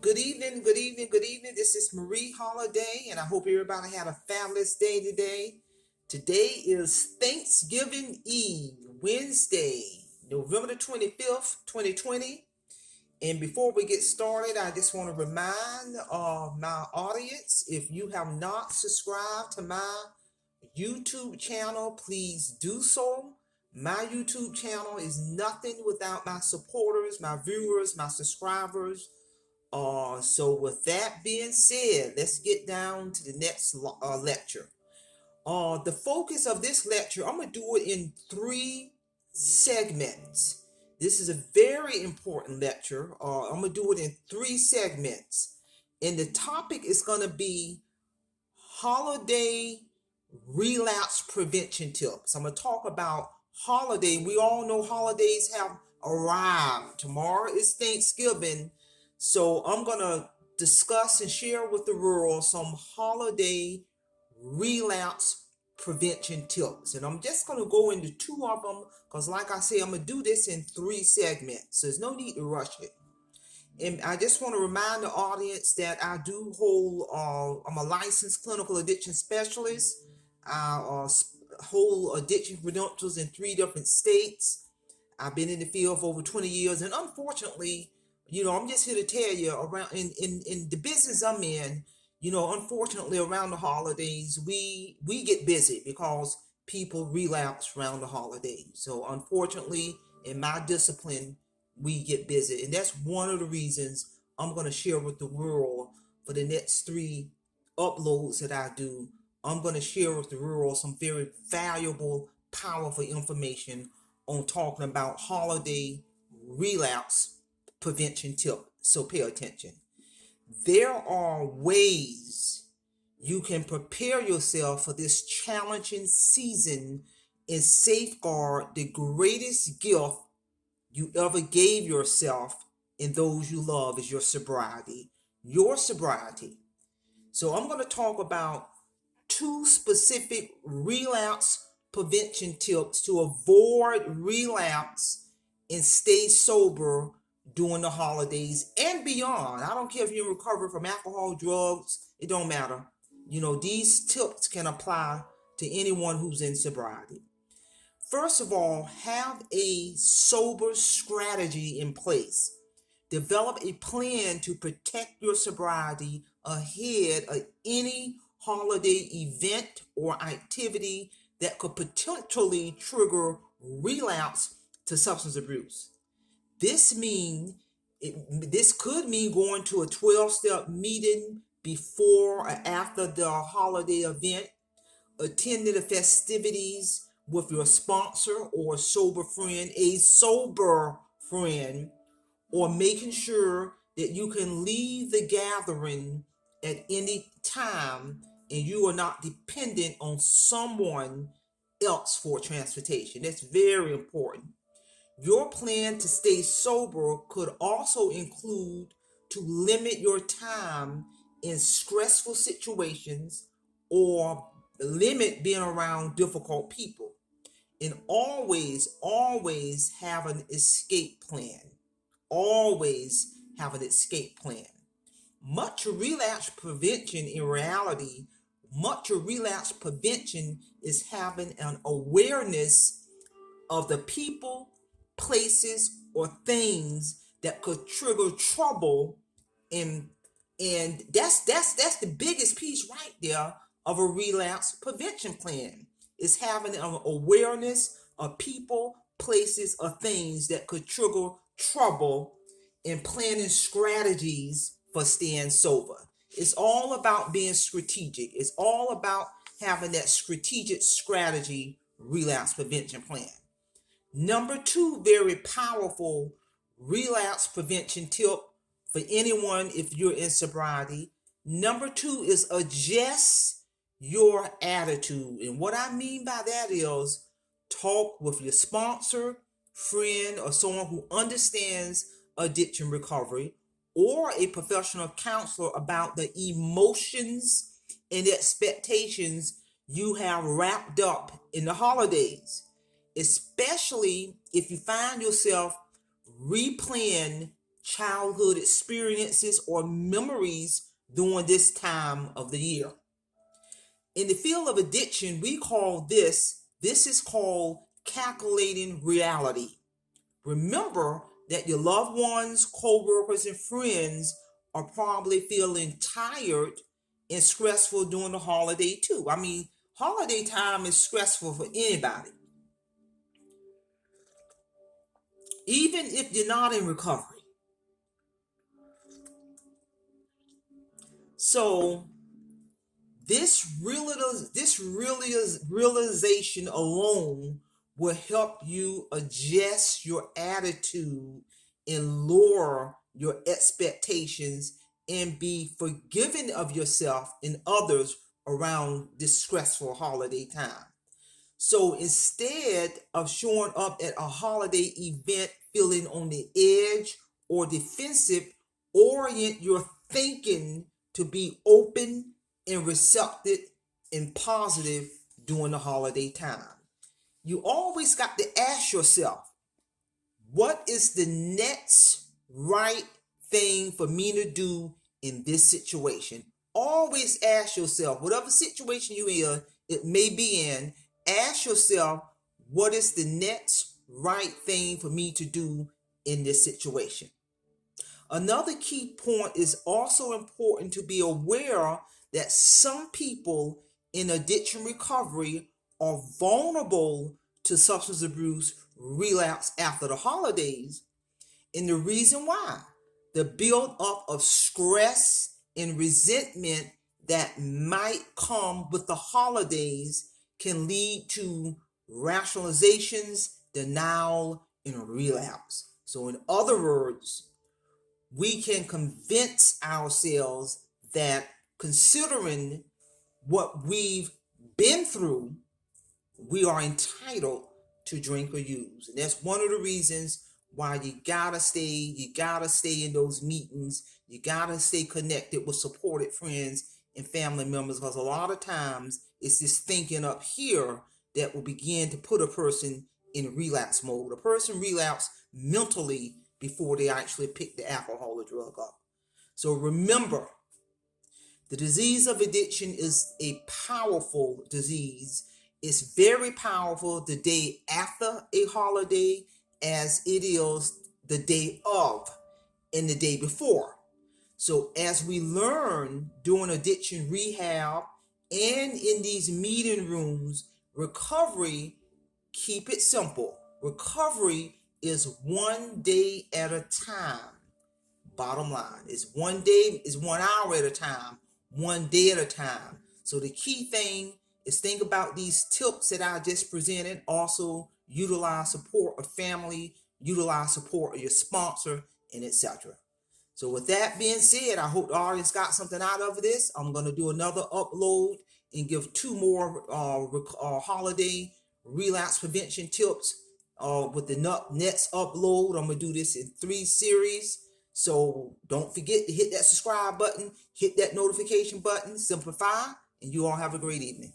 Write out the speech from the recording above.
Good evening, good evening, good evening. This is Marie Holiday, and I hope everybody had a fabulous day today. Today is Thanksgiving Eve, Wednesday, November the 25th, 2020. And before we get started, I just want to remind my audience, if you have not subscribed to my YouTube channel, please do so. My YouTube channel is nothing without my supporters, my viewers, my subscribers. So with that being said, let's get down to the next lecture. The focus of this lecture, I'm going to do it in 3 segments. This is a very important lecture. I'm going to do it in 3 segments. And the topic is going to be holiday relapse prevention tips. I'm going to talk about holiday. We all know holidays have arrived. Tomorrow is Thanksgiving. So I'm going to discuss and share with the world some holiday relapse prevention tips. And I'm just going to go into 2 of them because, like I say, I'm going to do this in 3 segments. So there's no need to rush it. And I just want to remind the audience that I do hold, I'm a licensed clinical addiction specialist. I hold addiction credentials in 3 different states. I've been in the field for over 20 years. And unfortunately, I'm just here to tell you, around in the business I'm in, unfortunately around the holidays, we get busy because people relapse around the holidays. So unfortunately, in my discipline, we get busy. And that's one of the reasons I'm going to share with the world for the next 3 uploads that I do. I'm going to share with the world some very valuable, powerful information on talking about holiday relapse prevention tip. So pay attention. There are ways you can prepare yourself for this challenging season and safeguard the greatest gift you ever gave yourself and those you love is your sobriety. Your sobriety. So I'm going to talk about 2 specific relapse prevention tips to avoid relapse and stay sober during the holidays and beyond. I don't care if you're recovering from alcohol, drugs, it don't matter. These tips can apply to anyone who's in sobriety. First of all, have a sober strategy in place. Develop a plan to protect your sobriety ahead of any holiday event or activity that could potentially trigger relapse to substance abuse. This could mean going to a 12-step meeting before or after the holiday event, attending the festivities with your sponsor or sober friend, or making sure that you can leave the gathering at any time and you are not dependent on someone else for transportation. That's very important. Your plan to stay sober could also include to limit your time in stressful situations or limit being around difficult people. And always have an escape plan. Always have an escape plan. Much of relapse prevention is having an awareness of the people, places, or things that could trigger trouble, and that's the biggest piece right there of a relapse prevention plan, is having an awareness of people, places, or things that could trigger trouble, and planning strategies for staying sober. It's all about being strategic. It's all about having that strategic strategy relapse prevention plan. Number 2, very powerful relapse prevention tip for anyone if you're in sobriety. Number 2 is adjust your attitude. And what I mean by that is talk with your sponsor, friend, or someone who understands addiction recovery, or a professional counselor about the emotions and expectations you have wrapped up in the holidays, especially if you find yourself replaying childhood experiences or memories during this time of the year. In the field of addiction, we call this is called calculating reality. Remember that your loved ones, co-workers, and friends are probably feeling tired and stressful during the holiday too. I mean, holiday time is stressful for anybody, even if you're not in recovery. So realization alone will help you adjust your attitude and lower your expectations and be forgiving of yourself and others around this stressful holiday time. So instead of showing up at a holiday event feeling on the edge or defensive, orient your thinking to be open and receptive and positive during the holiday time. You always got to ask yourself, what is the next right thing for me to do in this situation? Always ask yourself, whatever situation it may be in, ask yourself, what is the next right thing for me to do in this situation? Another key point is also important to be aware that some people in addiction recovery are vulnerable to substance abuse relapse after the holidays. And the reason why, the build up of stress and resentment that might come with the holidays can lead to rationalizations, denial, and relapse. So in other words, we can convince ourselves that considering what we've been through, we are entitled to drink or use. And that's one of the reasons why you gotta stay in those meetings. You gotta stay connected with supported friends and family members, because a lot of times it's this thinking up here that will begin to put a person in relapse mode. A person relapse mentally before they actually pick the alcohol or drug up. So remember, the disease of addiction is a powerful disease. It's very powerful the day after a holiday as it is the day of and the day before. So as we learn during addiction rehab and in these meeting rooms, recovery, keep it simple. Recovery is one day at a time. Bottom line is 1 day is 1 hour at a time, 1 day at a time. So the key thing is think about these tips that I just presented. Also utilize support of family, utilize support of your sponsor, and etc. So with that being said, I hope the audience got something out of this. I'm going to do another upload and give 2 more holiday relapse prevention tips with the next upload. I'm going to do this in 3 series. So don't forget to hit that subscribe button, hit that notification button, simplify, and you all have a great evening.